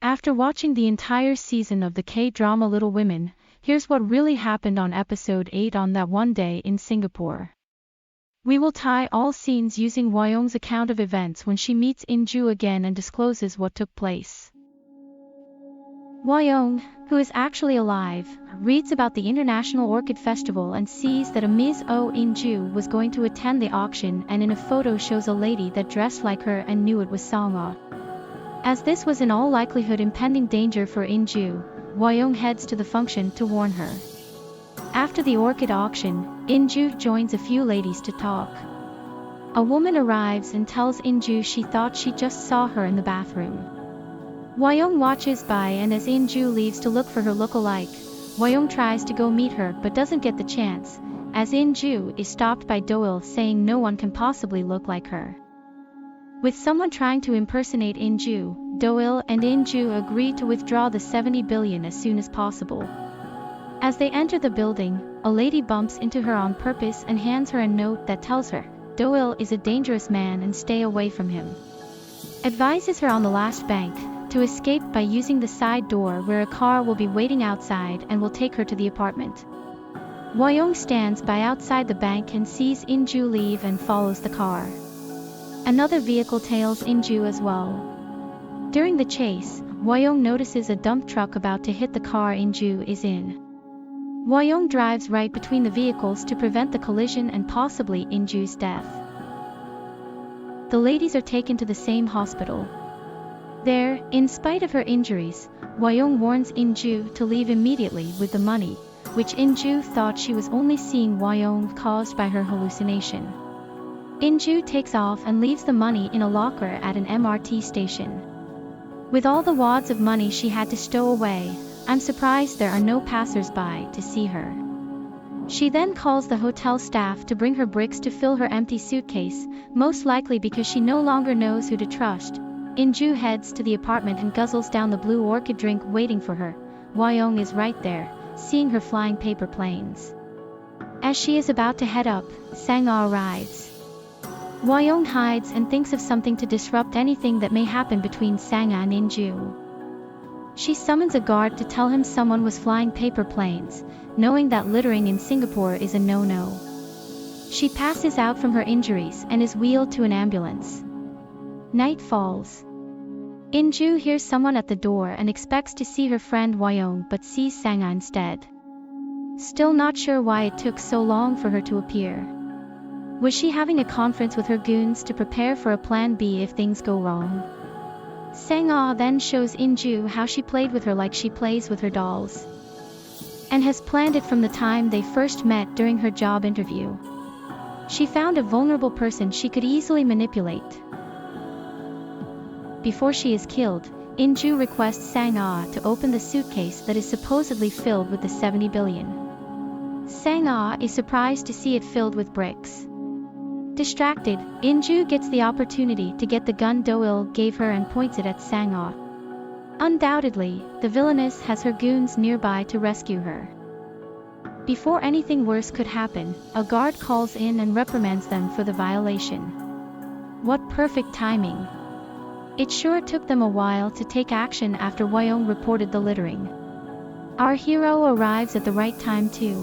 After watching the entire season of the K-drama Little Women, here's what really happened on episode 8 on that one day in Singapore. We will tie all scenes using Hwa-young's account of events when she meets In-ju again and discloses what took place. Hwa-young, who is actually alive, reads about the International Orchid Festival and sees that a Ms. Oh In-ju was going to attend the auction, and in a photo shows a lady that dressed like her and knew it was Sang-ah. As this was in all likelihood impending danger for In-ju, Hwa-young heads to the function to warn her. After the orchid auction, In-ju joins a few ladies to talk. A woman arrives and tells In-ju she thought she just saw her in the bathroom. Hwa-young watches by, and as In-ju leaves to look for her look-alike, Hwa-young tries to go meet her but doesn't get the chance, as In-ju is stopped by Do-il saying no one can possibly look like her. With someone trying to impersonate In-ju, Do-il and In-ju agree to withdraw the 70 billion as soon as possible. As they enter the building, a lady bumps into her on purpose and hands her a note that tells her Do-il is a dangerous man and stay away from him. Advises her on the last bank to escape by using the side door where a car will be waiting outside and will take her to the apartment. Hwa-young stands by outside the bank and sees In-ju leave and follows the car. Another vehicle tails In-ju as well. During the chase, Hwa-young notices a dump truck about to hit the car In-ju is in. Hwa-young drives right between the vehicles to prevent the collision and possibly In-ju's death. The ladies are taken to the same hospital. There, in spite of her injuries, Hwa-young warns In-ju to leave immediately with the money, which In-ju thought she was only seeing Hwa-young caused by her hallucination. In-ju takes off and leaves the money in a locker at an MRT station. With all the wads of money she had to stow away, I'm surprised there are no passers-by to see her. She then calls the hotel staff to bring her bricks to fill her empty suitcase, most likely because she no longer knows who to trust. In-ju heads to the apartment and guzzles down the blue orchid drink waiting for her. Hwa-young is right there, seeing her flying paper planes. As she is about to head up, Sang-ah arrives. Hwa-young hides and thinks of something to disrupt anything that may happen between Sang-ah and In-ju. She summons a guard to tell him someone was flying paper planes, knowing that littering in Singapore is a no-no. She passes out from her injuries and is wheeled to an ambulance. Night falls. In-ju hears someone at the door and expects to see her friend Hwa-young but sees Sang-ah instead. Still not sure why it took so long for her to appear. Was she having a conference with her goons to prepare for a plan B if things go wrong? Sang-ah then shows In-ju how she played with her like she plays with her dolls, and has planned it from the time they first met during her job interview. She found a vulnerable person she could easily manipulate. Before she is killed, In-ju requests Sang-ah to open the suitcase that is supposedly filled with the 70 billion. Sang-ah is surprised to see it filled with bricks. Distracted, In-ju gets the opportunity to get the gun Do-il gave her and points it at Sang-ah. Undoubtedly, the villainess has her goons nearby to rescue her. Before anything worse could happen, a guard calls in and reprimands them for the violation. What perfect timing! It sure took them a while to take action after Hwa-young reported the littering. Our hero arrives at the right time too.